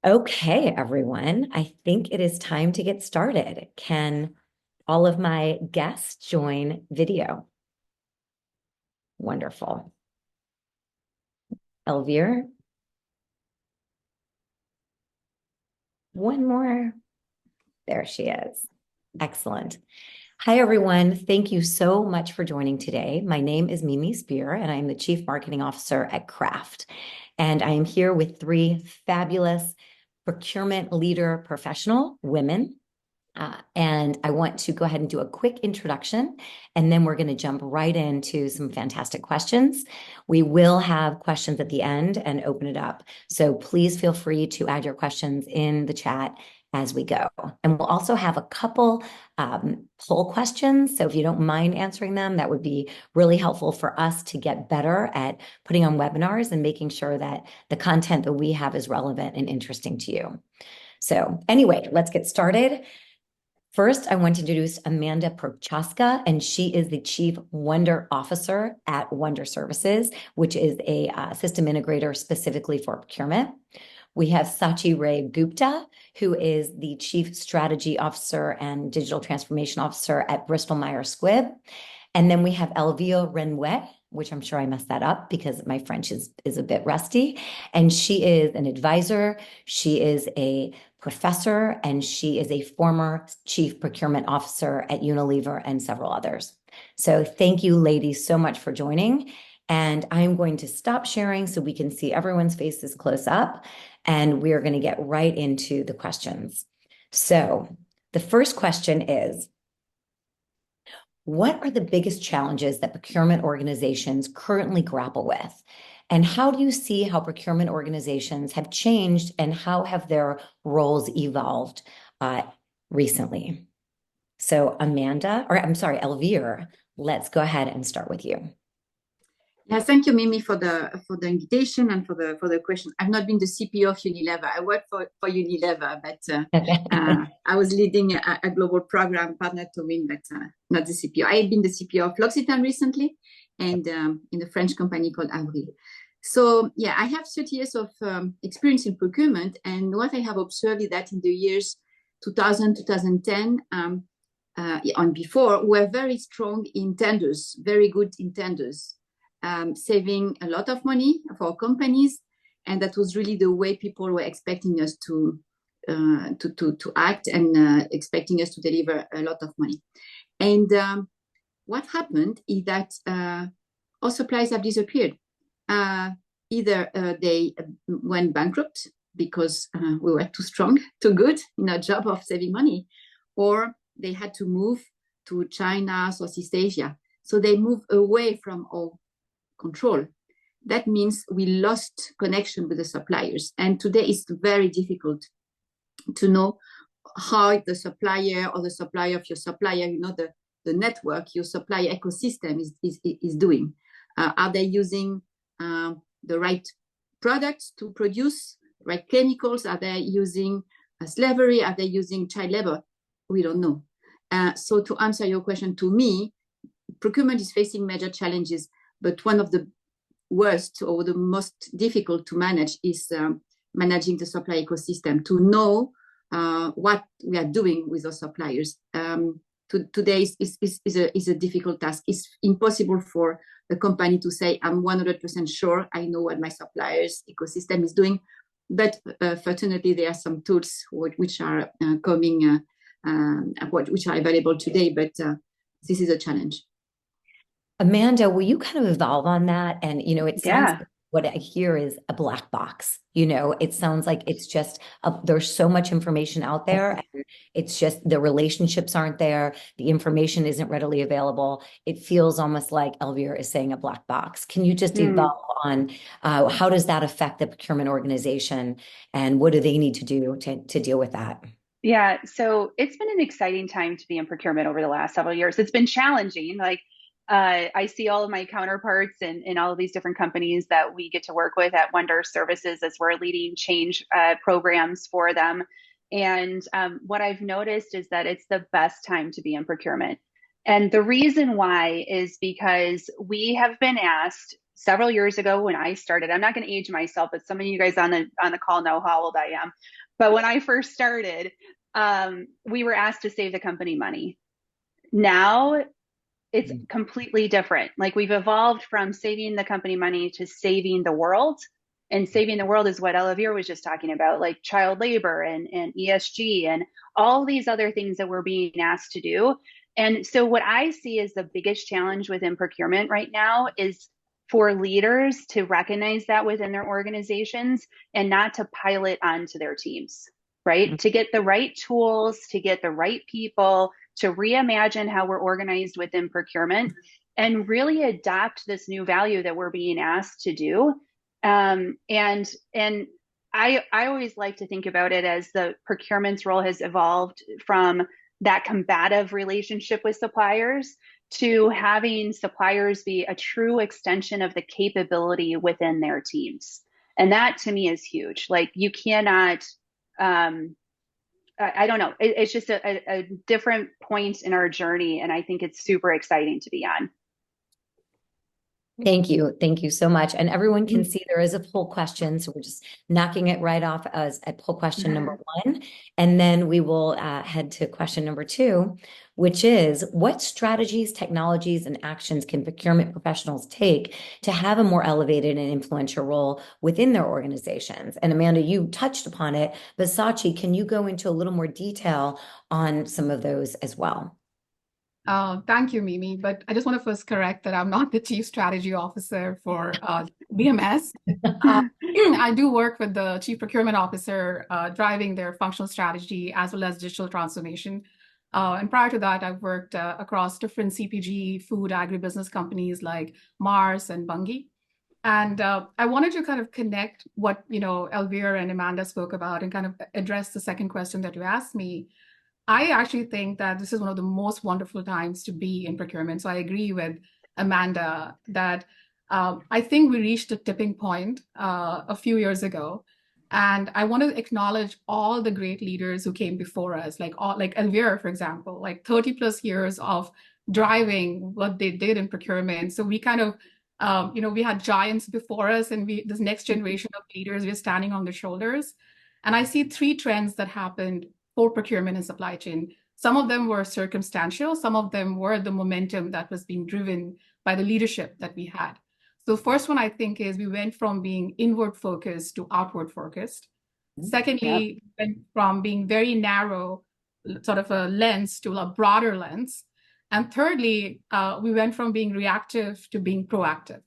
Okay, everyone, I think it is time to get started. Can all of my guests join video? Wonderful. Elvire, one more. There she is. Excellent. Hi, everyone. Thank you so much for joining today. My name is Mimi Spear, and I'm the Chief Marketing Officer at Kraft. And I am here with three fabulous procurement leader professional women. And I want to go ahead and do a quick introduction, and then we're going to jump right into some fantastic questions. We will have questions at the end and open it up. So please feel free to add your questions in the chat as we go. And we'll also have a couple poll questions. So if you don't mind answering them, that would be really helpful for us to get better at putting on webinars and making sure that the content that we have is relevant and interesting to you. So anyway, let's get started. First, I want to introduce Amanda Prochaska, and she is the Chief Wonder Officer at Wonder Services, which is a system integrator specifically for procurement. We have Shachi Gupta, who is the Chief Strategy Officer and Digital Transformation Officer at Bristol Myers Squibb. And then we have Elvire Regnier, which I'm sure I messed that up because my French is a bit rusty. And she is an advisor. She is a professor, and she is a former chief procurement officer at Unilever and several others. So thank you, ladies, so much for joining. And I'm going to stop sharing so we can see everyone's faces close up, and we're going to get right into the questions. So the first question is, what are the biggest challenges that procurement organizations currently grapple with? And how do you see how procurement organizations have changed, and how have their roles evolved recently? So Amanda, or I'm sorry, Elvire, let's go ahead and start with you. Yeah, thank you, Mimi, for the invitation and for the question. I've not been the CPO of Unilever. I work for Unilever, but I was leading a global program partner to win, but not the CPO. I have been the CPO of L'Occitane recently, and in a French company called Avril. So yeah, I have 30 years of experience in procurement, and what I have observed is that in the years 2000, 2010, and before, we're very strong in tenders, very good in tenders. Saving a lot of money for companies, and that was really the way people were expecting us to act, and expecting us to deliver a lot of money. And what happened is that our suppliers have disappeared. Either they went bankrupt because we were too strong, too good in our job of saving money, or they had to move to China, Southeast Asia. So they moved away from our control. That means we lost connection with the suppliers. And today it's very difficult to know how the supplier or the supplier of your supplier, the network, your supplier ecosystem is doing. Are they using the right products to produce, right chemicals? Are they using slavery? Are they using child labor? We don't know. So to answer your question, to me, procurement is facing major challenges, but one of the worst or the most difficult to manage is managing the supply ecosystem, to know what we are doing with our suppliers. Today is a difficult task. It's impossible for a company to say, I'm 100% sure I know what my suppliers ecosystem is doing. But fortunately, there are some tools which are coming, which are available today, but this is a challenge. Amanda, will you kind of evolve on that? And, it sounds like what I hear is a black box. It sounds like it's just, there's so much information out there, and it's just the relationships aren't there. The information isn't readily available. It feels almost like Elvire is saying a black box. Can you just evolve on how does that affect the procurement organization, and what do they need to do to deal with that? Yeah, so it's been an exciting time to be in procurement over the last several years. It's been challenging. I see all of my counterparts in all of these different companies that we get to work with at Wonder Services as we're leading change programs for them. And what I've noticed is that it's the best time to be in procurement. And the reason why is because we have been asked several years ago when I started. I'm not going to age myself, but some of you guys on the call know how old I am. But when I first started, we were asked to save the company money. Now it's completely different. Like we've evolved from saving the company money to saving the world. And saving the world is what Elvire was just talking about, like child labor and ESG and all these other things that we're being asked to do. And so what I see as the biggest challenge within procurement right now is for leaders to recognize that within their organizations and not to pile it onto their teams, right? To get the right tools, to get the right people, to reimagine how we're organized within procurement and really adopt this new value that we're being asked to do. And I always like to think about it as the procurement's role has evolved from that combative relationship with suppliers to having suppliers be a true extension of the capability within their teams. And that to me is huge. Like you cannot, I don't know. It's just a different point in our journey. And I think it's super exciting to be on. Thank you. Thank you so much. And everyone can see there is a poll question. So we're just knocking it right off as a poll question number one. And then we will head to question number two, which is what strategies, technologies, and actions can procurement professionals take to have a more elevated and influential role within their organizations? And Amanda, you touched upon it, but Shachi, can you go into a little more detail on some of those as well? Thank you, Mimi. But I just want to first correct that I'm not the Chief Strategy Officer for BMS. I do work with the Chief Procurement Officer driving their functional strategy as well as digital transformation. And prior to that, I've worked across different CPG, food, agribusiness companies like Mars and Bunge. And I wanted to kind of connect what, Elvire and Amanda spoke about and kind of address the second question that you asked me. I actually think that this is one of the most wonderful times to be in procurement. So I agree with Amanda that I think we reached a tipping point a few years ago. And I want to acknowledge all the great leaders who came before us, like Elvire, for example, like 30 plus years of driving what they did in procurement. So we kind of, we had giants before us and this next generation of leaders, we're standing on their shoulders. And I see three trends that happened for procurement and supply chain. Some of them were circumstantial. Some of them were the momentum that was being driven by the leadership that we had. So the first one I think is we went from being inward focused to outward focused. Secondly, went from being very narrow, sort of a lens to a broader lens. And thirdly, we went from being reactive to being proactive.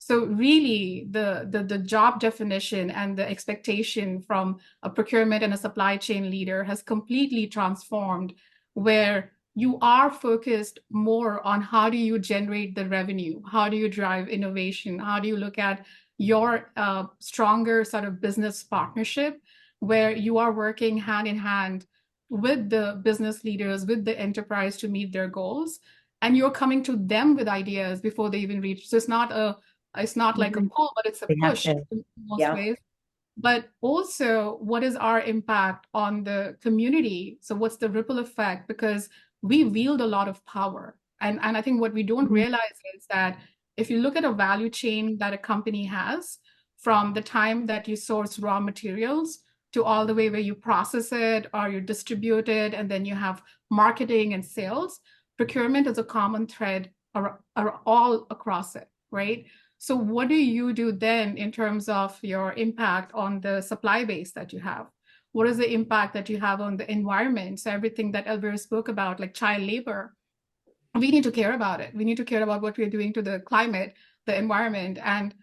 So really, the job definition and the expectation from a procurement and a supply chain leader has completely transformed, where you are focused more on how do you generate the revenue, how do you drive innovation, how do you look at your stronger sort of business partnership, where you are working hand in hand with the business leaders, with the enterprise to meet their goals, and you're coming to them with ideas before they even reach. So it's not like a pull, but it's a push in most ways. But also, what is our impact on the community? So what's the ripple effect? Because we wield a lot of power. And I think what we don't realize is that if you look at a value chain that a company has, from the time that you source raw materials to all the way where you process it or you distribute it, and then you have marketing and sales, procurement is a common thread are all across it, right? So what do you do then in terms of your impact on the supply base that you have? What is the impact that you have on the environment? So everything that Elvire spoke about, like child labor, we need to care about it. We need to care about what we're doing to the climate, the environment. And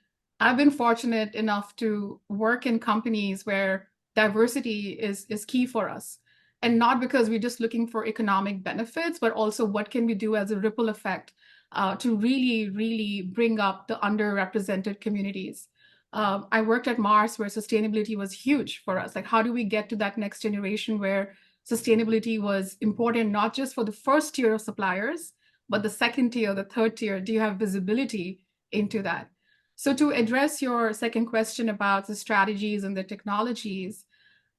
I've been fortunate enough to work in companies where diversity is key for us. And not because we're just looking for economic benefits, but also what can we do as a ripple effect to really, really bring up the underrepresented communities. I worked at Mars where sustainability was huge for us. Like, how do we get to that next generation where sustainability was important, not just for the first tier of suppliers, but the second tier, the third tier? Do you have visibility into that? So to address your second question about the strategies and the technologies,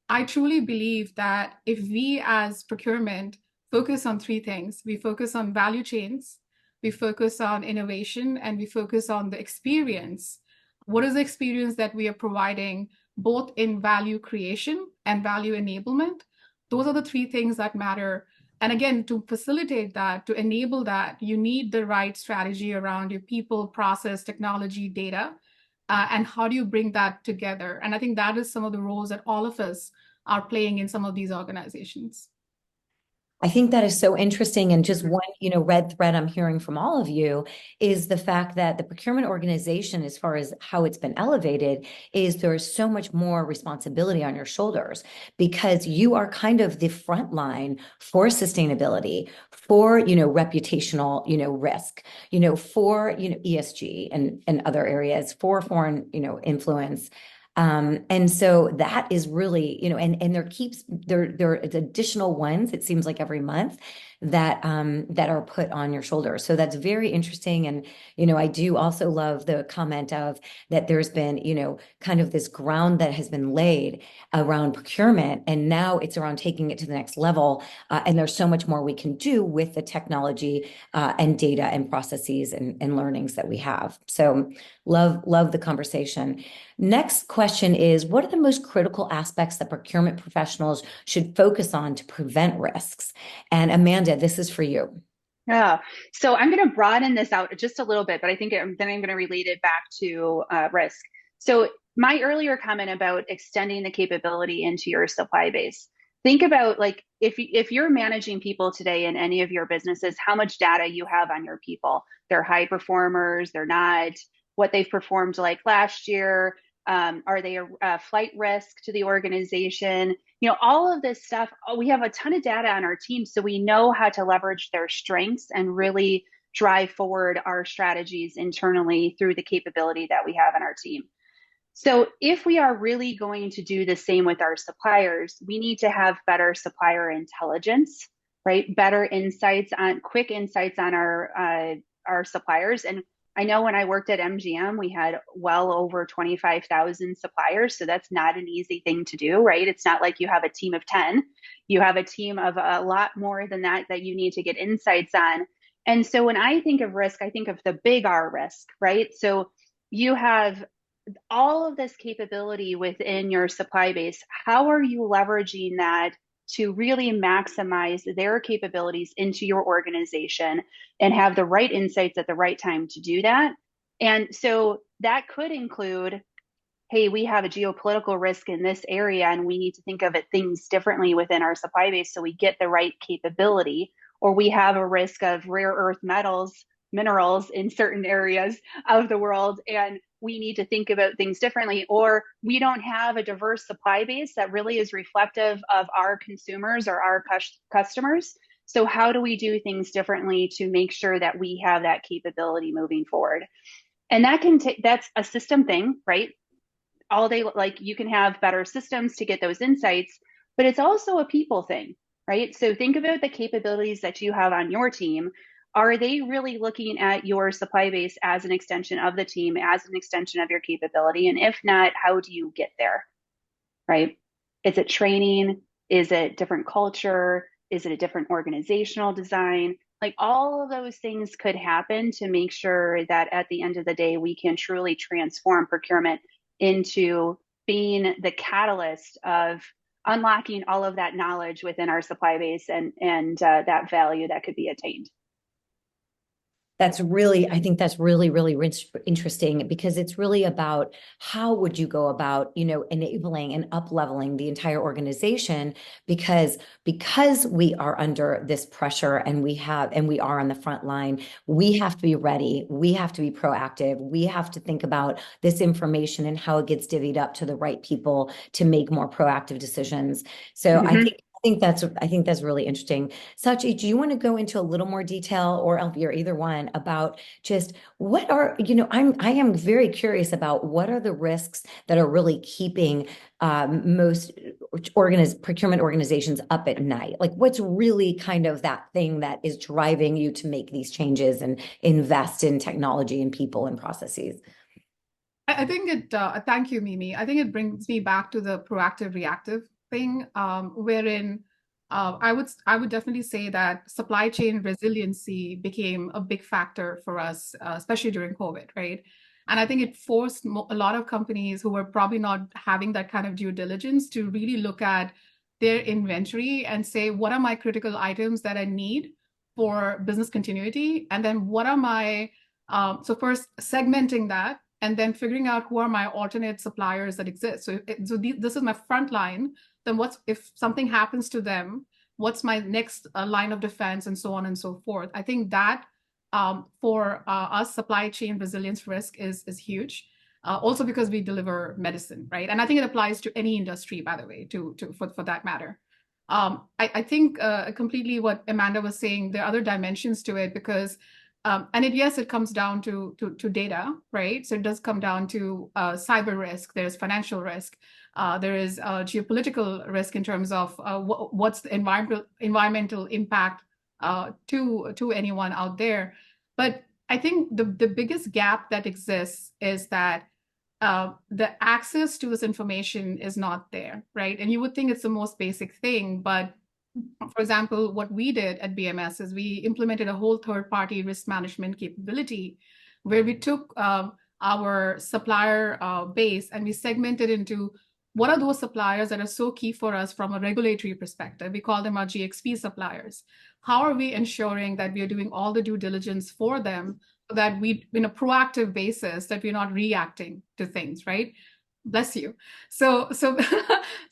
I truly believe that if we as procurement focus on three things, we focus on value chains, we focus on innovation, and we focus on the experience. What is the experience that we are providing, both in value creation and value enablement? Those are the three things that matter. And again, to facilitate that, to enable that, you need the right strategy around your people, process, technology, data. And how do you bring that together? And I think that is some of the roles that all of us are playing in some of these organizations. I think that is so interesting. And just one, red thread I'm hearing from all of you is the fact that the procurement organization, as far as how it's been elevated, is there is so much more responsibility on your shoulders because you are kind of the front line for sustainability, for, reputational, risk, for, ESG and other areas, for foreign, influence. And so that is really, and there are additional ones, it seems like every month that are put on your shoulders. So that's very interesting. And, I do also love the comment of that there's been, kind of this ground that has been laid around procurement, and now it's around taking it to the next level. And there's so much more we can do with the technology and data and processes and learnings that we have. So love the conversation. Next question is, what are the most critical aspects that procurement professionals should focus on to prevent risks? And Amanda, this is for you. Yeah, so I'm going to broaden this out just a little bit, but I think then I'm going to relate it back to risk. So my earlier comment about extending the capability into your supply base. Think about like if you're managing people today in any of your businesses, how much data you have on your people. They're high performers, they're not, what they've performed like last year. Are they a flight risk to the organization? All of this stuff, we have a ton of data on our team, so we know how to leverage their strengths and really drive forward our strategies internally through the capability that we have in our team. So if we are really going to do the same with our suppliers, we need to have better supplier intelligence, right? Better insights on quick insights on our suppliers. And I know when I worked at MGM, we had well over 25,000 suppliers. So that's not an easy thing to do, right? It's not like you have a team of 10. You have a team of a lot more than that you need to get insights on. And so when I think of risk, I think of the big R risk, right? So you have all of this capability within your supply base. How are you leveraging that to really maximize their capabilities into your organization and have the right insights at the right time to do that? And so that could include, hey, we have a geopolitical risk in this area and we need to think of things differently within our supply base so we get the right capability. Or we have a risk of rare earth minerals in certain areas of the world, and we need to think about things differently. Or we don't have a diverse supply base that really is reflective of our consumers or our customers. So how do we do things differently to make sure that we have that capability moving forward? And that's a system thing, right? All day, like you can have better systems to get those insights, but it's also a people thing, right? So think about the capabilities that you have on your team. Are they really looking at your supply base as an extension of the team, as an extension of your capability? And if not, how do you get there, right? Is it training? Is it different culture? Is it a different organizational design? Like all of those things could happen to make sure that at the end of the day, we can truly transform procurement into being the catalyst of unlocking all of that knowledge within our supply base and that value that could be attained. I think that's really, really interesting because it's really about how would you go about, enabling and up-leveling the entire organization because we are under this pressure and we are on the front line. We have to be ready. We have to be proactive. We have to think about this information and how it gets divvied up to the right people to make more proactive decisions. So I think that's really interesting. Shachi, do you want to go into a little more detail, or Elvire, either one, about just what are, I am very curious about what are the risks that are really keeping most procurement organizations up at night? Like what's really kind of that thing that is driving you to make these changes and invest in technology and people and processes? I think thank you, Mimi. I think it brings me back to the proactive reactive thing, wherein I would definitely say that supply chain resiliency became a big factor for us, especially during COVID, right? And I think it forced a lot of companies who were probably not having that kind of due diligence to really look at their inventory and say, what are my critical items that I need for business continuity? And then what are my, so first segmenting that and then figuring out who are my alternate suppliers that exist. So, this is my front line. Then what's, if something happens to them, what's my next line of defense, and so on and so forth. I think that for us, supply chain resilience risk is huge. Also because we deliver medicine, right? And I think it applies to any industry, by the way, for that matter. I think completely what Amanda was saying, there are other dimensions to it because and yes, it comes down to data, right? So it does come down to cyber risk. There's financial risk. There is geopolitical risk in terms of what's the environmental impact to anyone out there. But I think the biggest gap that exists is that the access to this information is not there, right? And you would think it's the most basic thing, but for example, what we did at BMS is we implemented a whole third-party risk management capability where we took our supplier base and we segmented into what are those suppliers that are so key for us from a regulatory perspective. We call them our GXP suppliers. How are we ensuring that we are doing all the due diligence for them so that we, in a proactive basis, that we're not reacting to things, right? Bless you. So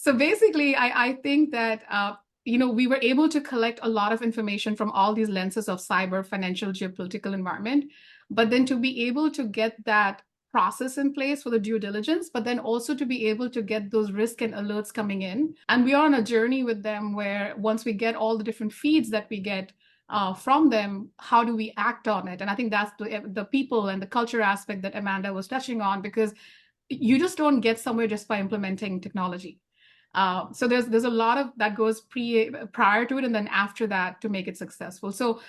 basically, I think that we were able to collect a lot of information from all these lenses of cyber, financial, geopolitical environment, but then to be able to get that process in place for the due diligence, but then also to be able to get those risk and alerts coming in. And we are on a journey with them where once we get all the different feeds that we get from them, how do we act on it? And I think that's the people and the culture aspect that Amanda was touching on, because you just don't get somewhere just by implementing technology. So there's a lot of that goes prior to it and then after that to make it successful. So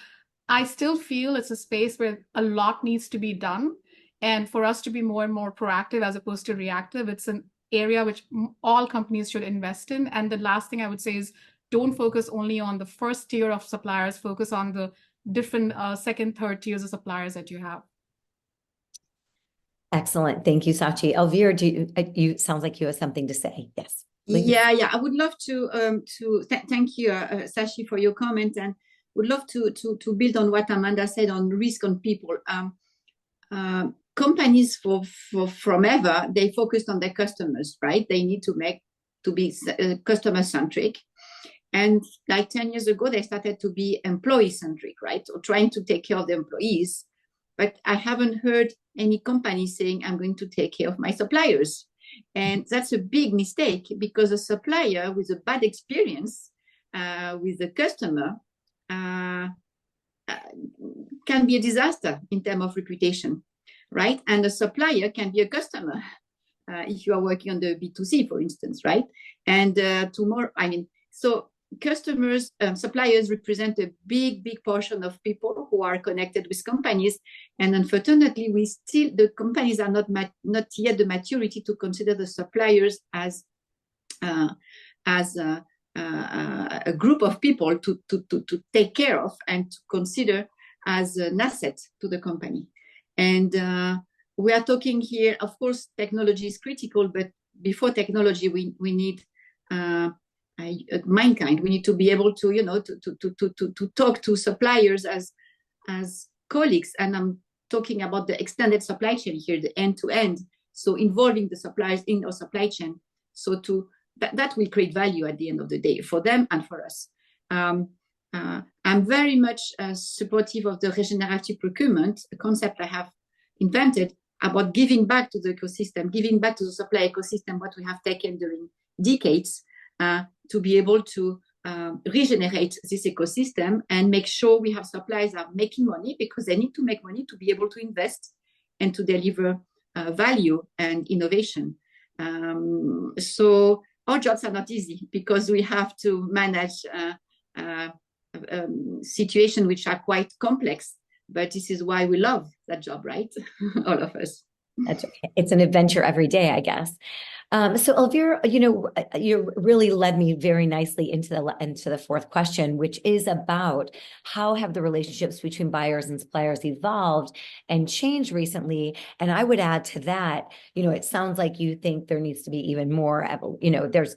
I still feel it's a space where a lot needs to be done. And for us to be more and more proactive as opposed to reactive, it's an area which all companies should invest in. And the last thing I would say is don't focus only on the first tier of suppliers, focus on the different second, third tiers of suppliers that you have. Excellent. Thank you, Shachi. Elvire, you sounds like you have something to say. Yes. Please. Yeah. I would love to thank you, Shachi, for your comment, and would love to build on what Amanda said on risk on people. Companies from ever, they focused on their customers, right? They need to be customer centric, and like 10 years ago, they started to be employee centric, right? Or trying to take care of the employees. But I haven't heard any company saying, I'm going to take care of my suppliers. And that's a big mistake, because a supplier with a bad experience with the customer can be a disaster in terms of reputation, right? And a supplier can be a customer if you are working on the B2C, for instance, right? And so customers, suppliers represent a big portion of people who are connected with companies. And unfortunately, the companies are not yet the maturity to consider the suppliers as a group of people to take care of and to consider as an asset to the company. And we are talking here, of course, technology is critical, but before technology, we need mankind. We need to be able to, to talk to suppliers as colleagues. And I'm talking about the extended supply chain here, the end-to-end. So involving the suppliers in our supply chain. So that will create value at the end of the day for them and for us. I'm very much supportive of the regenerative procurement, a concept I have invented about giving back to the ecosystem, giving back to the supply ecosystem what we have taken during decades, to be able to regenerate this ecosystem and make sure we have suppliers that are making money, because they need to make money to be able to invest and to deliver value and innovation. So our jobs are not easy, because we have to manage situations which are quite complex, but this is why we love that job, right? All of us. That's okay. It's an adventure every day, I guess. So Elvire, you really led me very nicely into the fourth question, which is about how have the relationships between buyers and suppliers evolved and changed recently? And I would add to that, it sounds like you think there needs to be even more,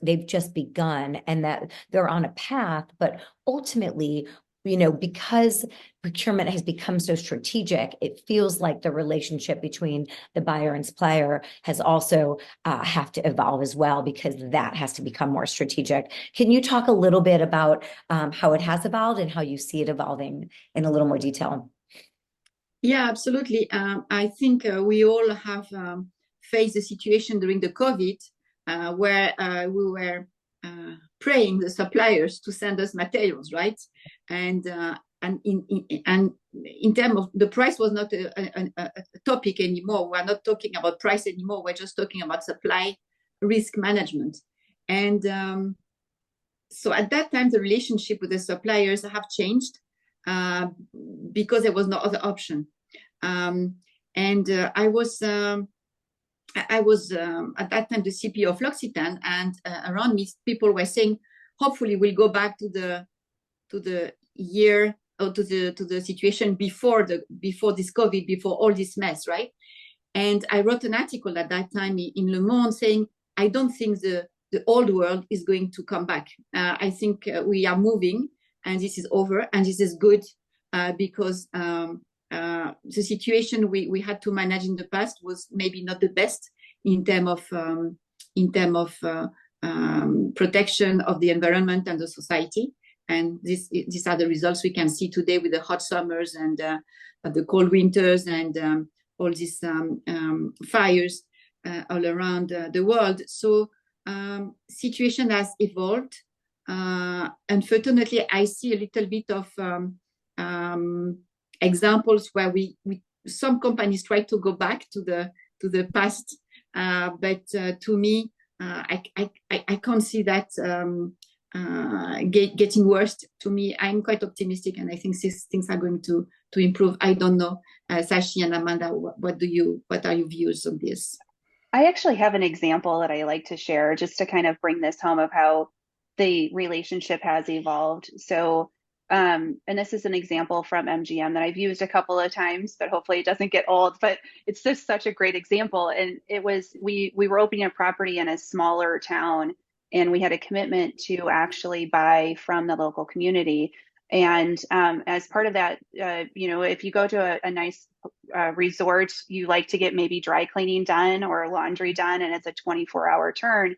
they've just begun and that they're on a path, but ultimately, because procurement has become so strategic, it feels like the relationship between the buyer and supplier has also have to evolve as well, because that has to become more strategic. Can you talk a little bit about how it has evolved and how you see it evolving in a little more detail? Yeah, absolutely. I think we all have faced the situation during the COVID where we were praying the suppliers to send us materials, right? And in terms of the price was not a topic anymore. We're not talking about price anymore. We're just talking about supply risk management. And so at that time, the relationship with the suppliers have changed because there was no other option. I was at that time the CPO of L'Occitane, and around me people were saying, hopefully we'll go back to the year or to the situation before this COVID, before all this mess, right? And I wrote an article at that time in Le Monde saying, I don't think the old world is going to come back. I think we are moving, and this is over, and this is good because the situation we had to manage in the past was maybe not the best in terms of protection of the environment and the society. And these are the results we can see today with the hot summers and the cold winters and all these fires all around the world. So situation has evolved. Unfortunately, I see a little bit of examples where some companies try to go back to the past, but to me, I can't see that getting worse. To me, I'm quite optimistic, and I think things are going to improve. I don't know, Shachi and Amanda, what are your views on this? I actually have an example that I like to share just to kind of bring this home of how the relationship has evolved. So, and this is an example from MGM that I've used a couple of times, but hopefully it doesn't get old, but it's just such a great example. And it was, we were opening a property in a smaller town, and we had a commitment to actually buy from the local community. And as part of that, if you go to a nice resort, you like to get maybe dry cleaning done or laundry done, and it's a 24-hour turn.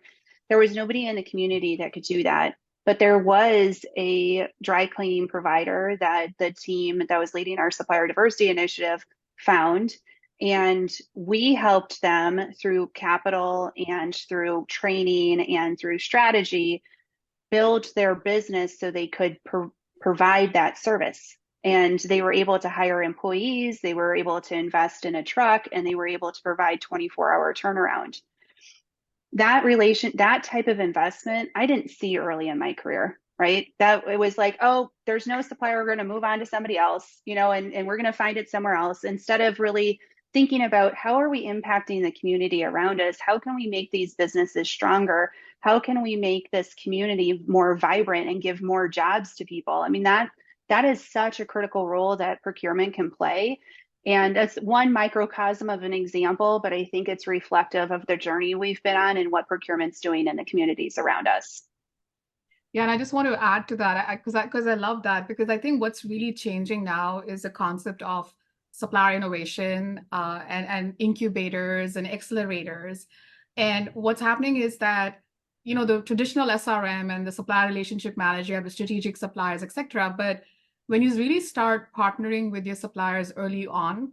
There was nobody in the community that could do that, but there was a dry cleaning provider that the team that was leading our supplier diversity initiative found. And we helped them through capital and through training and through strategy build their business so they could provide that service. And they were able to hire employees, they were able to invest in a truck, and they were able to provide 24-hour turnaround. That type of investment, I didn't see early in my career, right? That it was like, oh, there's no supplier, we're going to move on to somebody else, and we're going to find it somewhere else, instead of really thinking about how are we impacting the community around us? How can we make these businesses stronger? How can we make this community more vibrant and give more jobs to people? I mean, that is such a critical role that procurement can play. And that's one microcosm of an example, but I think it's reflective of the journey we've been on and what procurement's doing in the communities around us. Yeah, and I just want to add to that because I love that, because I think what's really changing now is the concept of supplier innovation and incubators and accelerators. And what's happening is that, the traditional SRM and the supplier relationship manager, the strategic suppliers, etc. But when you really start partnering with your suppliers early on,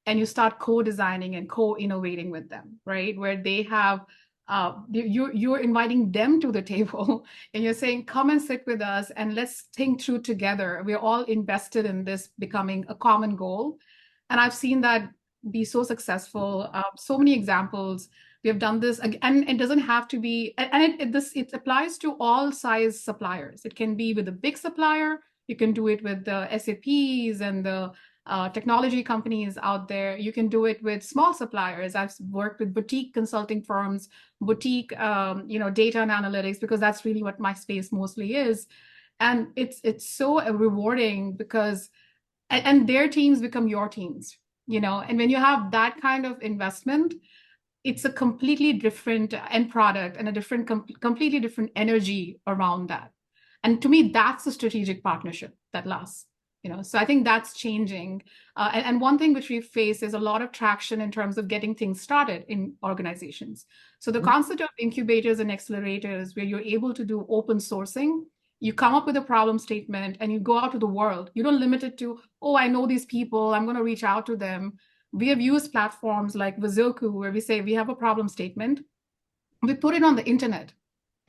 and you start co-designing and co-innovating with them, right, where they have you're inviting them to the table, and you're saying, come and sit with us and let's think through together. We're all invested in this becoming a common goal. And I've seen that be so successful. So many examples. We have done this, and it doesn't have to be, and it applies to all size suppliers. It can be with a big supplier. You can do it with the SAPs and the technology companies out there. You can do it with small suppliers. I've worked with boutique consulting firms, boutique, data and analytics, because that's really what my space mostly is. And it's so rewarding because, and their teams become your teams, and when you have that kind of investment, it's a completely different end product and a different, completely different energy around that. And to me, that's a strategic partnership that lasts. So I think that's changing. And one thing which we face is a lot of traction in terms of getting things started in organizations. So the concept of incubators and accelerators, where you're able to do open sourcing, you come up with a problem statement and you go out to the world. You don't limit it to, oh, I know these people, I'm going to reach out to them. We have used platforms like Vizoku, where we say we have a problem statement, we put it on the internet,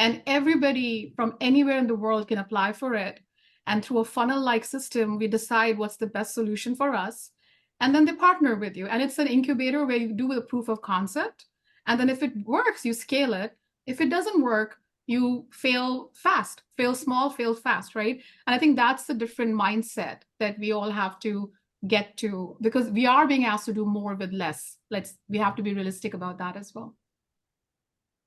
and everybody from anywhere in the world can apply for it. And through a funnel-like system, we decide what's the best solution for us. And then they partner with you. And it's an incubator where you do a proof of concept. And then if it works, you scale it. If it doesn't work, you fail fast, fail small, fail fast, right? And I think that's the different mindset that we all have to get to, because we are being asked to do more with less. We have to be realistic about that as well.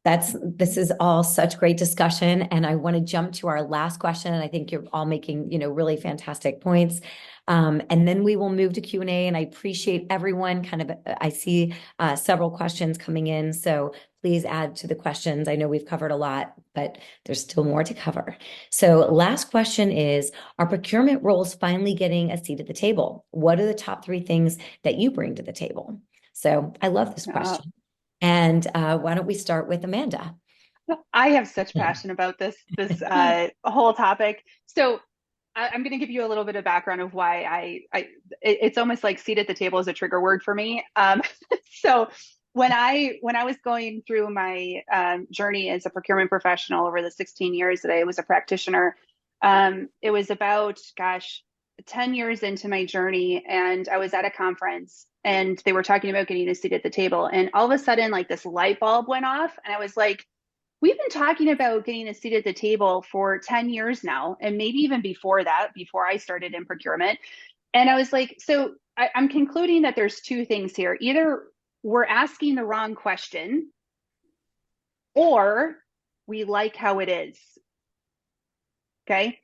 This is all such great discussion, and I want to jump to our last question. And I think you're all making, really fantastic points. And then we will move to Q&A. And I appreciate everyone. I see several questions coming in, so please add to the questions. I know we've covered a lot, but there's still more to cover. So, last question is: are procurement roles finally getting a seat at the table? What are the top 3 things that you bring to the table? So, I love this question. And why don't we start with Amanda? I have such passion about this whole topic. So I'm going to give you a little bit of background of why it's almost like seat at the table is a trigger word for me. So when I was going through my journey as a procurement professional over the 16 years that I was a practitioner, it was about, 10 years into my journey, and I was at a conference and they were talking about getting a seat at the table. And all of a sudden, like, this light bulb went off, and I was like, we've been talking about getting a seat at the table for 10 years now, and maybe even before that, before I started in procurement. And I was like, so I'm concluding that there's 2 things here. Either we're asking the wrong question, or we like how it is. Okay.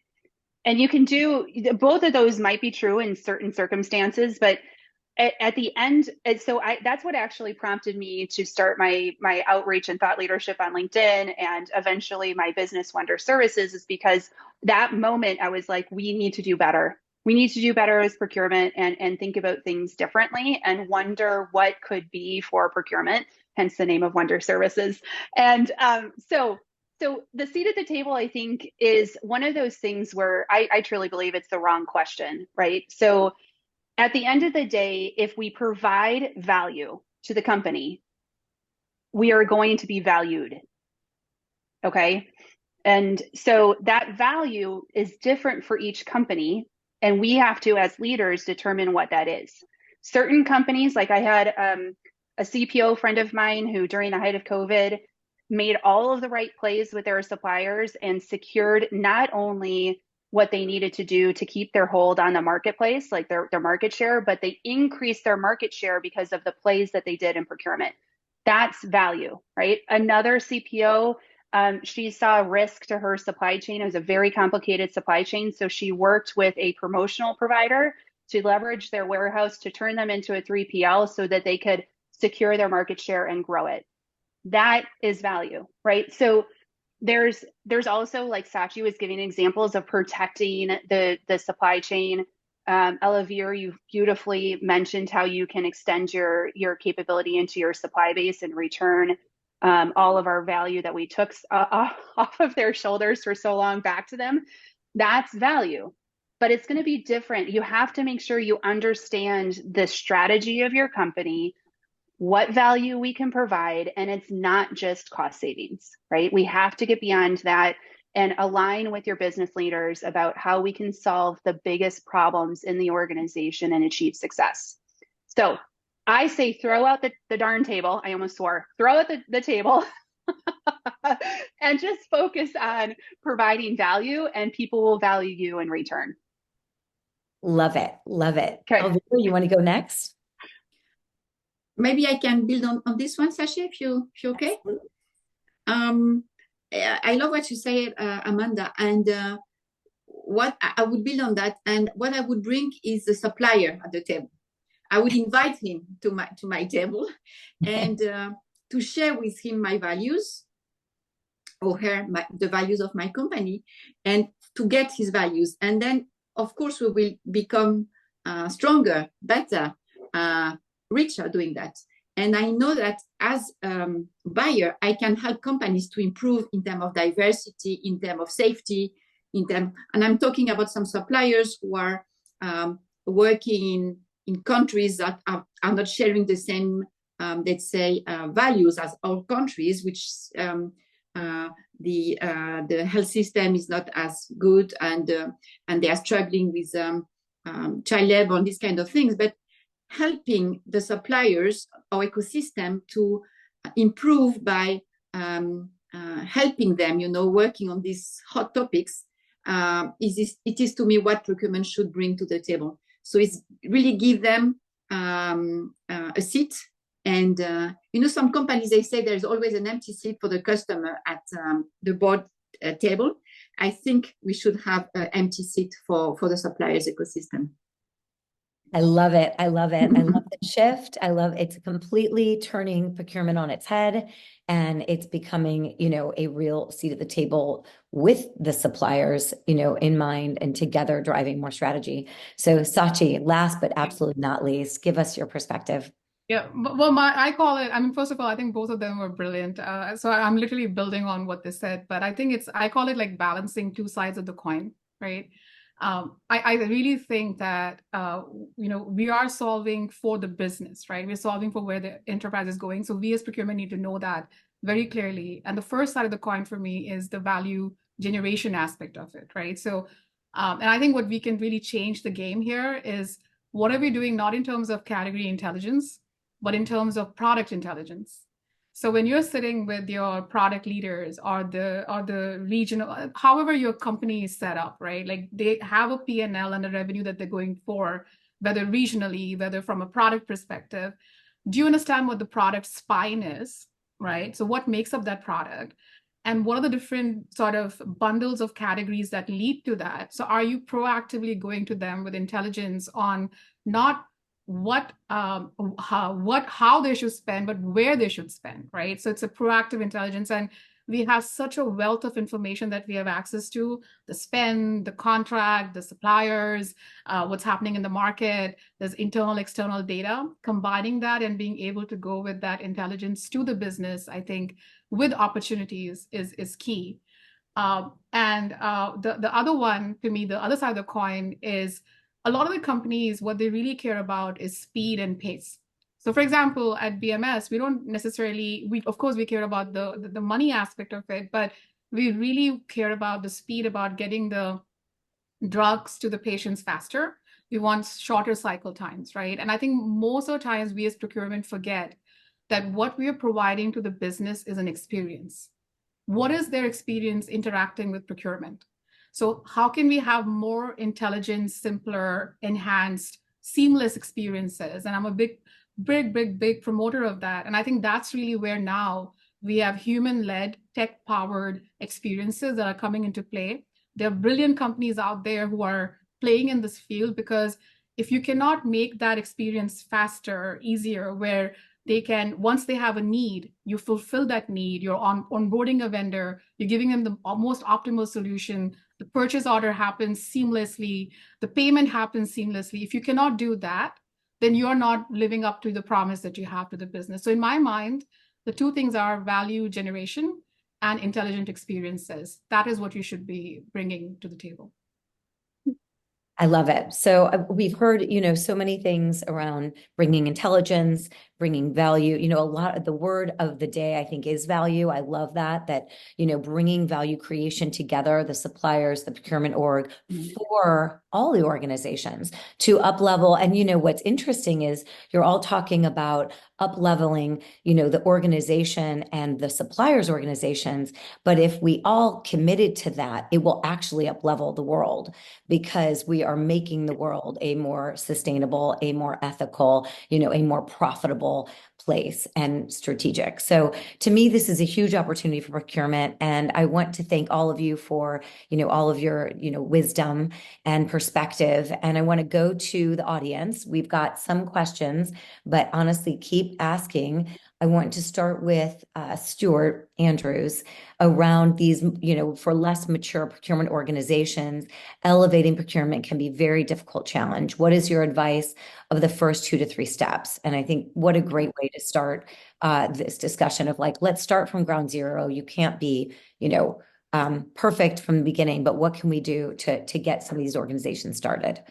And you can do both of those. Might be true in certain circumstances, but at the end, so that's what actually prompted me to start my outreach and thought leadership on LinkedIn, and eventually my business Wonder Services, is because that moment I was like, we need to do better. We need to do better as procurement and think about things differently and wonder what could be for procurement, hence the name of Wonder Services. And so the seat at the table, I think, is one of those things where I truly believe it's the wrong question, right? So at the end of the day, if we provide value to the company, we are going to be valued, okay? And so that value is different for each company, and we have to, as leaders, determine what that is. Certain companies, like I had a CPO friend of mine who, during the height of COVID, made all of the right plays with their suppliers and secured not only what they needed to do to keep their hold on the marketplace, like their market share, but they increased their market share because of the plays that they did in procurement. That's value, right? Another CPO, she saw risk to her supply chain. It was a very complicated supply chain. So she worked with a promotional provider to leverage their warehouse to turn them into a 3PL so that they could secure their market share and grow it. That is value, right? So there's also, like Shachi was giving examples of protecting the supply chain. Elvire, you beautifully mentioned how you can extend your capability into your supply base and return all of our value that we took off of their shoulders for so long back to them. That's value, but it's going to be different. You have to make sure you understand the strategy of your company, what value we can provide, and it's not just cost savings, right? We have to get beyond that and align with your business leaders about how we can solve the biggest problems in the organization and achieve success. So I say, throw out the darn table. I almost swore. Throw out the table and just focus on providing value, and people will value you in return. Love it. Love it. Okay. Elvire, you want to go next? Maybe I can build on this one, Shachi, if you're okay. Absolutely. I love what you say, Amanda, and what I would build on that, and what I would bring is the supplier at the table. I would invite him to my table, and to share with him my values, or her the values of my company, and to get his values, and then of course we will become stronger, better, richer doing that. And I know that as buyer, I can help companies to improve in terms of diversity, in terms of safety, and I'm talking about some suppliers who are working in countries that are not sharing the same, let's say, values as our countries, which the health system is not as good, and they are struggling with child labor and these kind of things. But helping the suppliers, our ecosystem, to improve by helping them, working on these hot topics, it is to me what procurement should bring to the table. So it's really give them a seat. And some companies, they say there's always an empty seat for the customer at the board table. I think we should have an empty seat for the suppliers ecosystem. I love it. I love it. I love the shift. I love it's completely turning procurement on its head, and it's becoming, a real seat at the table with the suppliers, in mind, and together driving more strategy. So Shachi, last but absolutely not least, give us your perspective. Yeah, well, I call it, I mean, first of all, I think both of them were brilliant. So I'm literally building on what they said, but I think I call it like balancing two sides of the coin, right? I really think that, we are solving for the business, right? We're solving for where the enterprise is going. So we as procurement need to know that very clearly. And the first side of the coin for me is the value generation aspect of it, right? So, and I think what we can really change the game here is what are we doing, not in terms of category intelligence, but in terms of product intelligence. So when you're sitting with your product leaders or the regional, however your company is set up, right? Like they have a P&L and a revenue that they're going for, whether regionally, whether from a product perspective. Do you understand what the product spine is, right? So what makes up that product? And what are the different sort of bundles of categories that lead to that? So are you proactively going to them with intelligence on not how they should spend, but where they should spend, right? So it's a proactive intelligence, and we have such a wealth of information that we have access to: the spend, the contract, the suppliers, what's happening in the market. There's internal, external data. Combining that and being able to go with that intelligence to the business, I think, with opportunities is key. And the other one, to me, the other side of the coin is a lot of the companies, what they really care about is speed and pace. So for example, at BMS, we don't necessarily, of course, we care about the money aspect of it, but we really care about the speed, about getting the drugs to the patients faster. We want shorter cycle times, right? And I think most of the times we as procurement forget that what we are providing to the business is an experience. What is their experience interacting with procurement? So how can we have more intelligent, simpler, enhanced, seamless experiences? And I'm a big promoter of that. And I think that's really where now we have human-led, tech-powered experiences that are coming into play. There are brilliant companies out there who are playing in this field, because if you cannot make that experience faster, easier, where they can, once they have a need, you fulfill that need, you're onboarding a vendor, you're giving them the most optimal solution, the purchase order happens seamlessly, the payment happens seamlessly. If you cannot do that, then you're not living up to the promise that you have to the business. So in my mind, the two things are value generation and intelligent experiences. That is what you should be bringing to the table. I love it. So we've heard, so many things around bringing intelligence, bringing value. A lot of the word of the day, I think, is value. I love that, bringing value creation together, the suppliers, the procurement org for all the organizations to up level. And what's interesting is you're all talking about up leveling, the organization and the suppliers organizations. But if we all committed to that, it will actually up level the world, because we are making the world a more sustainable, a more ethical, a more profitable place and strategic. So to me, this is a huge opportunity for procurement. And I want to thank all of you for, all of your, wisdom and perspective. And I want to go to the audience. We've got some questions, but honestly, keep asking. I want to start with Stuart Andrews around these, for less mature procurement organizations, elevating procurement can be a very difficult challenge. What is your advice of the first 2 to 3 steps? And I think what a great way to start this discussion of let's start from ground zero. You can't be, perfect from the beginning, but what can we do to get some of these organizations started?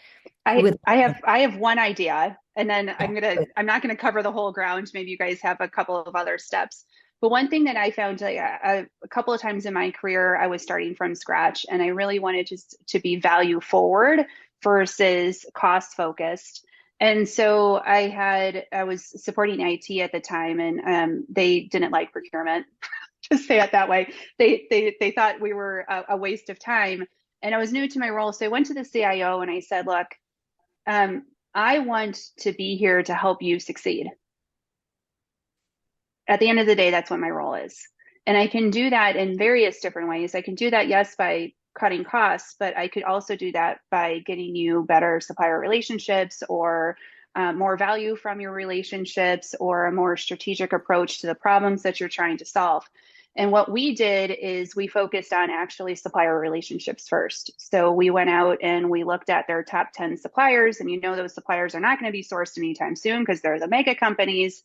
I have one idea, and then I'm not gonna cover the whole ground. Maybe you guys have a couple of other steps. But one thing that I found a couple of times in my career, I was starting from scratch, and I really wanted to be value forward versus cost focused. And so I was supporting IT at the time, and they didn't like procurement. To say it that way, they thought we were a waste of time. And I was new to my role, so I went to the CIO and I said, "Look, I want to be here to help you succeed. At the end of the day, that's what my role is. And I can do that in various different ways. I can do that, yes, by cutting costs, but I could also do that by getting you better supplier relationships, or more value from your relationships, or a more strategic approach to the problems that you're trying to solve." And what we did is we focused on actually supplier relationships first. So we went out and we looked at their top 10 suppliers, and those suppliers are not going to be sourced anytime soon because they're the mega companies.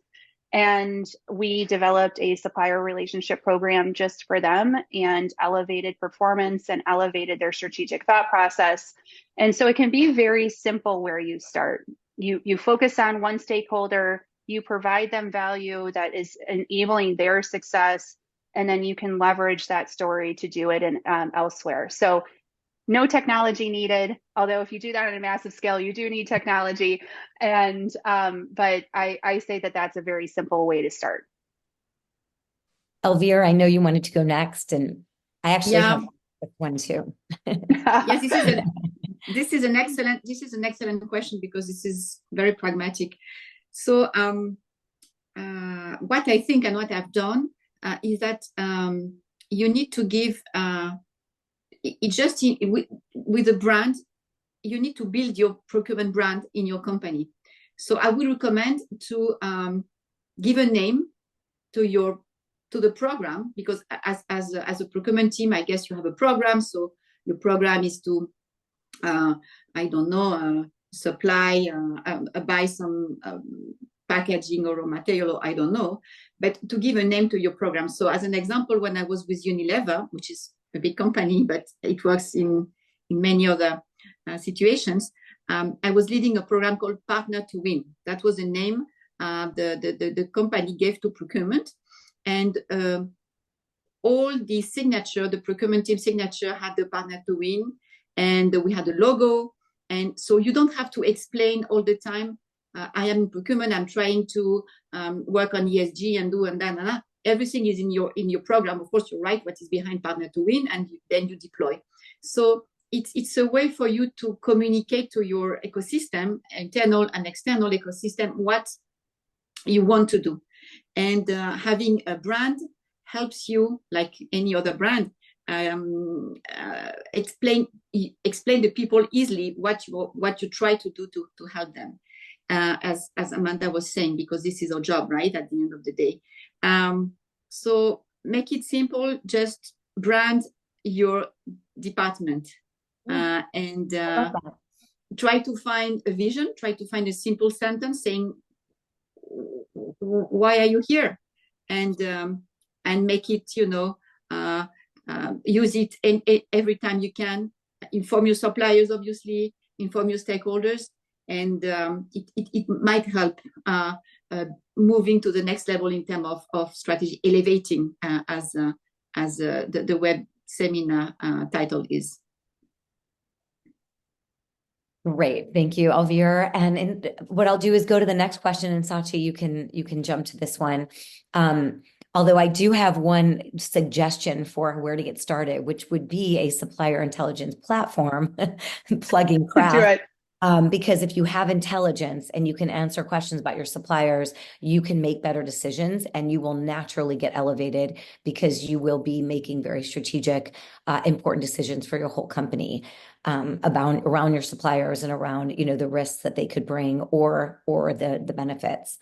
And we developed a supplier relationship program just for them, and elevated performance and elevated their strategic thought process. And so it can be very simple where you start. You focus on one stakeholder, you provide them value that is enabling their success, and then you can leverage that story to do it elsewhere. So no technology needed, although if you do that on a massive scale, you do need technology. And but I say that that's a very simple way to start. Elvire, I know you wanted to go next, and I actually have one too. Yes, this is an excellent question, because this is very pragmatic. So what I think and what I've done is that you need to give with a brand, you need to build your procurement brand in your company. So I would recommend to give a name to the program, because as a procurement team, I guess you have a program. So your program is to supply, buy some packaging or raw material, or I don't know, but to give a name to your program. So as an example, when I was with Unilever, which is a big company, but it works in many other situations, I was leading a program called Partner to Win. That was the name the company gave to procurement. And all the signature, the procurement team signature, had the Partner to Win, and we had a logo. And so you don't have to explain all the time, I am in procurement, I'm trying to work on ESG and do and that. Everything is in your program. Of course, you write what is behind Partner to Win, and then you deploy. So it's a way for you to communicate to your ecosystem, internal and external ecosystem, what you want to do. And having a brand helps you, like any other brand, explain to people easily what you try to do to help them. As Amanda was saying, because this is our job, right? At the end of the day. So make it simple, just brand your department, and try to find a vision, try to find a simple sentence saying, why are you here? And make it, use it every time you can. Inform your suppliers, obviously, inform your stakeholders, and it might help moving to the next level in terms of strategy, elevating, as the web seminar title is. Great. Thank you, Elvire. And what I'll do is go to the next question, and Shachi, you can jump to this one. Although I do have one suggestion for where to get started, which would be a supplier intelligence platform, plugging craft. Do it. Because if you have intelligence and you can answer questions about your suppliers, you can make better decisions, and you will naturally get elevated because you will be making very strategic, important decisions for your whole company, around your suppliers and around, the risks that they could bring or the benefits.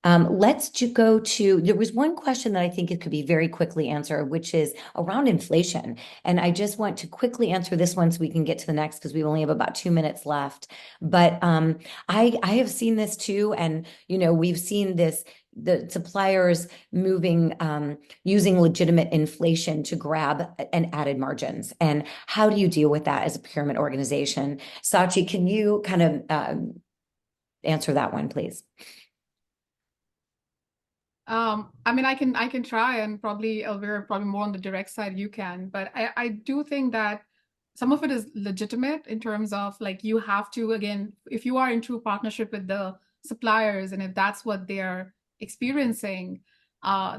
Let's go to, there was one question that I think it could be very quickly answered, which is around inflation. And I just want to quickly answer this one so we can get to the next, because we only have about 2 minutes left. But I have seen this too. And, we've seen this, the suppliers moving, using legitimate inflation to grab an added margins. And how do you deal with that as a procurement organization? Shachi, can you kind of answer that one, please? I mean, I can try, and probably Elvire, probably more on the direct side you can, but I do think that some of it is legitimate in terms of, like, you have to, again, if you are in true partnership with the suppliers, and if that's what they're experiencing,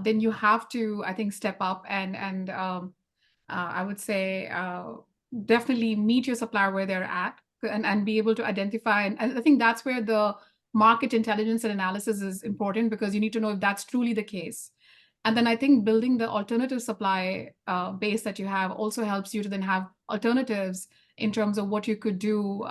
then you have to, I think, step up and I would say definitely meet your supplier where they're at, and be able to identify, and I think that's where the market intelligence and analysis is important, because you need to know if that's truly the case. And then I think building the alternative supply base that you have also helps you to then have alternatives in terms of what you could do,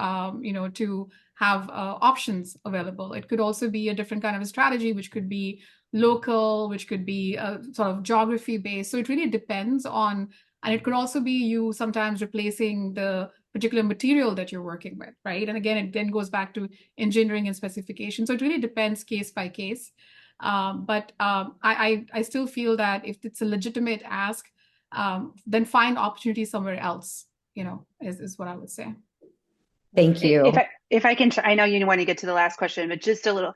to have options available. It could also be a different kind of a strategy, which could be local, which could be sort of geography based. So it really depends on, and it could also be you sometimes replacing the particular material that you're working with, right? And again, it then goes back to engineering and specification. So it really depends case by case. But I still feel that if it's a legitimate ask, then find opportunity somewhere else, is what I would say. Thank you. If I can, I know you want to get to the last question, but just a little,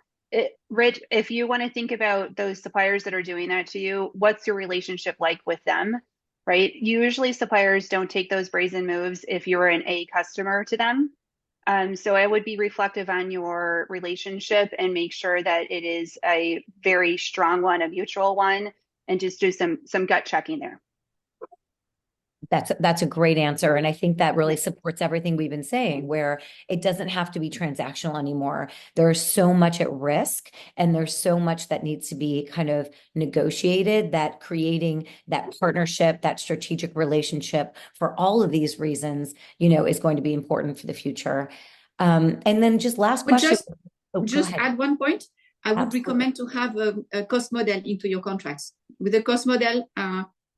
Rich, if you want to think about those suppliers that are doing that to you, what's your relationship like with them? Right? Usually suppliers don't take those brazen moves if you're an A customer to them. So I would be reflective on your relationship and make sure that it is a very strong one, a mutual one, and just do some gut checking there. That's a great answer. And I think that really supports everything we've been saying, where it doesn't have to be transactional anymore. There's so much at risk, and there's so much that needs to be kind of negotiated, that creating that partnership, that strategic relationship for all of these reasons, is going to be important for the future. And then just last question. Just add one point. I would recommend to have a cost model into your contracts. With a cost model,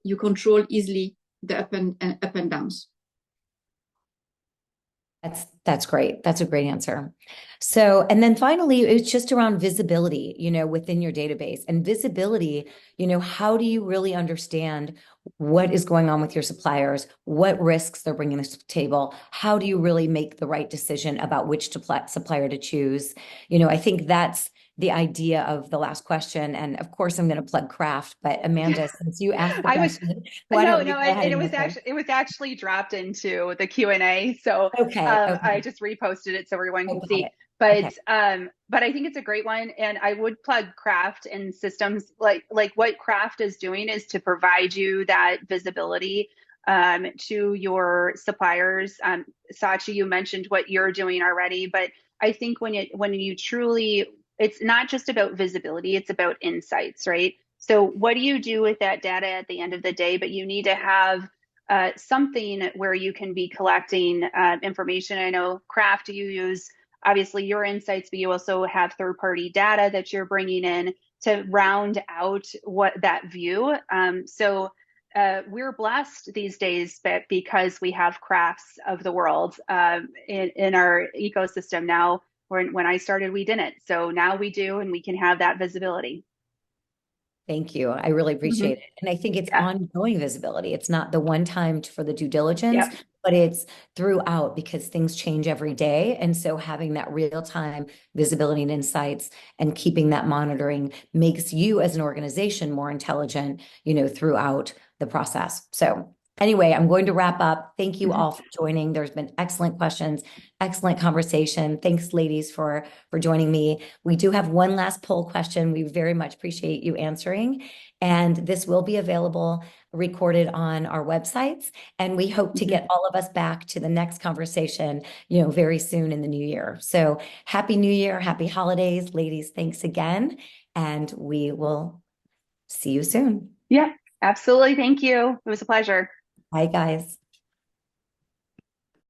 you control easily the up and downs. That's great. That's a great answer. So, and then finally, it's just around visibility, within your database, and visibility, how do you really understand what is going on with your suppliers, what risks they're bringing to the table? How do you really make the right decision about which supplier to choose? I think that's the idea of the last question. And of course, I'm going to plug craft, but Amanda, since you asked the question, it was actually dropped into the Q&A. So okay. I just reposted it so everyone can see. But I think it's a great one, and I would plug craft and systems. Like what craft is doing is to provide you that visibility to your suppliers. Shachi, you mentioned what you're doing already, but I think when you truly, it's not just about visibility, it's about insights, right? So what do you do with that data at the end of the day? But you need to have something where you can be collecting information. I know craft, you use obviously your insights, but you also have third-party data that you're bringing in to round out what that view. So we're blessed these days, but because we have crafts of the world in our ecosystem now. When I started, we didn't. So now we do, and we can have that visibility. Thank you. I really appreciate it. And I think it's ongoing visibility. It's not the one time for the due diligence, but it's throughout because things change every day. And so having that real-time visibility and insights and keeping that monitoring makes you as an organization more intelligent, throughout the process. So anyway, I'm going to wrap up. Thank you all for joining. There's been excellent questions, excellent conversation. Thanks, ladies, for joining me. We do have one last poll question. We very much appreciate you answering. And this will be available recorded on our websites. And we hope to get all of us back to the next conversation, very soon in the new year. So happy New Year, happy holidays, ladies. Thanks again. And we will see you soon. Yeah, absolutely. Thank you. It was a pleasure. Bye, guys.